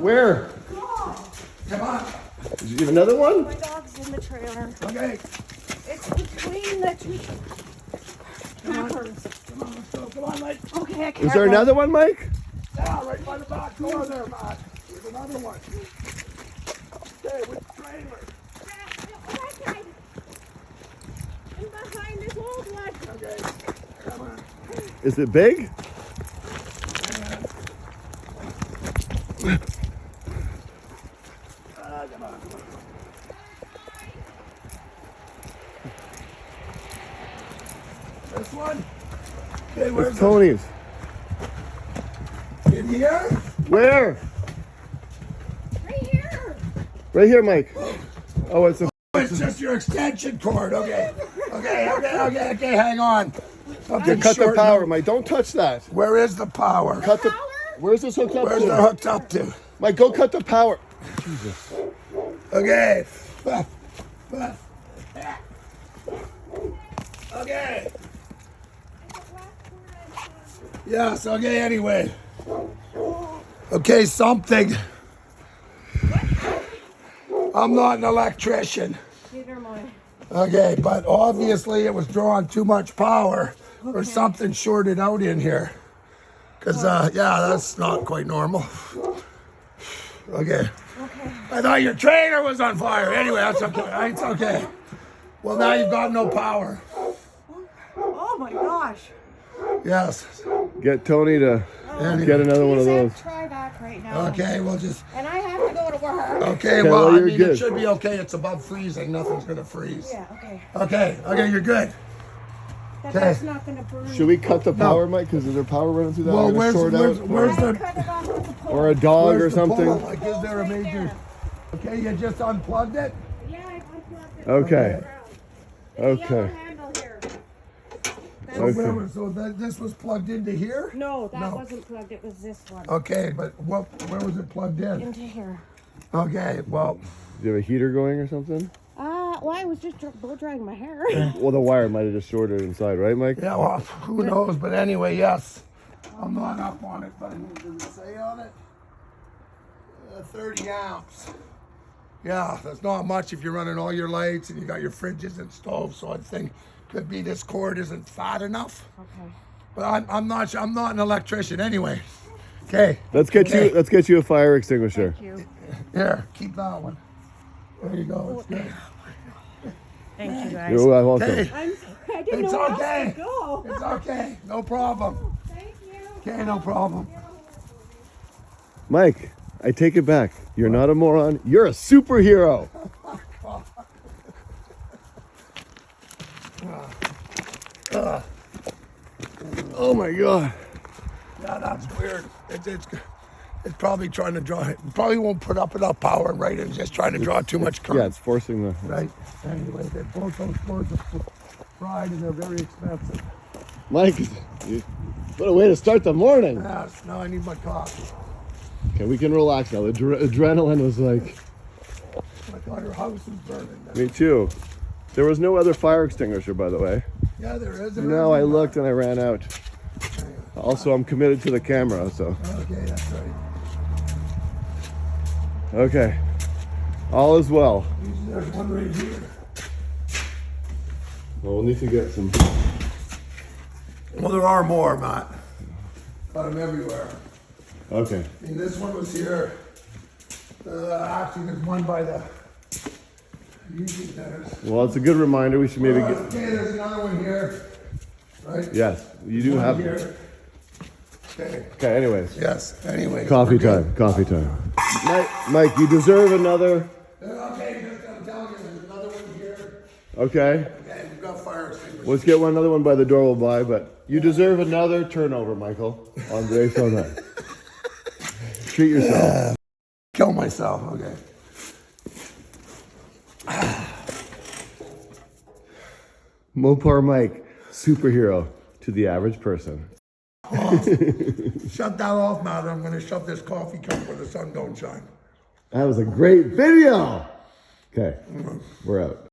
Where? Come on. Did you get another one? My dog's in the trailer. Okay. It's between the two trappers. Come on, let's go. Come on, Mike. Okay, I can't. Is there run. another one, Mike? Yeah, right by the back door there, Matt. There's another one. Okay, with the trailer. And behind this old one. Okay. Come on. Is it big? Come on. This one? Okay, where's It's Tony's. it? In here? Where? Right here. Right here, Mike. Oh, it's a. It's just your extension cord. Okay. Okay, hang on. Okay, Cut the power, Mike. Don't touch that. Where is the power? Cut the. Where's this hooked up Where's to? it hooked up to? Mike, go cut the power. Jesus. Okay. Okay. Yes, okay, anyway. Okay, something. I'm not an electrician. Neither am I. Okay, but obviously it was drawing too much power or something shorted out in here. Because, yeah, that's not quite normal. Okay. I thought your trailer was on fire. Anyway, that's okay. It's okay. Well, now you've got no power. Oh my gosh. Yes. Get Tony to get another one of those. Try back right now. Okay, we'll just. And I have to go to work. Okay, Okay, well, well, I you're mean, good. it should be okay. It's above freezing. Nothing's going to freeze. Yeah, okay. Okay, you're good. That's not going to burn. Should we cut the power, Mike? Because is there power running through that? Well, Or where's short out? the. Cut it off with the pole. Or a dog Where's or the something? pole? Like, is there a major? Okay, you just unplugged it? Yeah, I unplugged it. Okay. There's a Okay. yellow handle here. So, Okay. this was plugged into here? No, that No. wasn't plugged. It was this one. Okay, but where was it plugged in? Into here. Okay, well, Do you have a heater going or something? Well, I was just blow drying my hair. Well, the wire might have just shorted inside, right, Mike? yeah, well, who knows? But anyway, yes. I'm not up on it, but does it say on it? 30 amps. Yeah, that's not much if you're running all your lights and you got your fridges and stoves. So I think could be this cord isn't fat enough. Okay. But I'm not an electrician anyway. Okay. Let's get you a fire extinguisher. Thank you. Here, keep that one. There you go. It's good. Thank you, guys. You're welcome. Okay. I'm sorry. I didn't It's know where okay. else to go. It's okay. No problem. Thank you. Okay, no problem. Mike, I take it back. You're not a moron. You're a superhero. Oh my God. Yeah, that's weird. It's probably trying to draw it. Probably won't put up enough power, right? It's just trying to draw too much current. Yeah, it's forcing the. Right. Anyway, both those cords are fried and they're very expensive. Mike, what a way to start the morning. Yes. Now I need my coffee. Okay, we can relax now. The adrenaline was like, I thought her house was burning. me too. There was no other fire extinguisher, by the way. Yeah, there is. No, I looked and I ran out. Also, I'm committed to the camera, so. Okay, that's right. Okay. All is well. There's one right here. Well, we'll need to get some. Well, there are more, Matt. Got them everywhere. Okay. I mean, this one was here. Actually, there's one by the. Usually there's. Well, it's a good reminder. We should maybe get. Okay, there's another one here. Right? Yes, you do One have. here. Okay. Okay, anyways. Yes, anyway. Coffee time. Coffee time. Mike, you deserve another. Okay, I'm telling you, there's another one here. Okay. Okay, we've got fire extinguishers. Let's get another one by the door. We'll buy, but you deserve another turnover, Michael. Andre Sonat. Treat yourself. Kill myself, okay. Mopar Mike, superhero to the average person. Shut that off, Matt. I'm going to shove this coffee cup where the sun don't shine. That was a great video. Okay, we're out.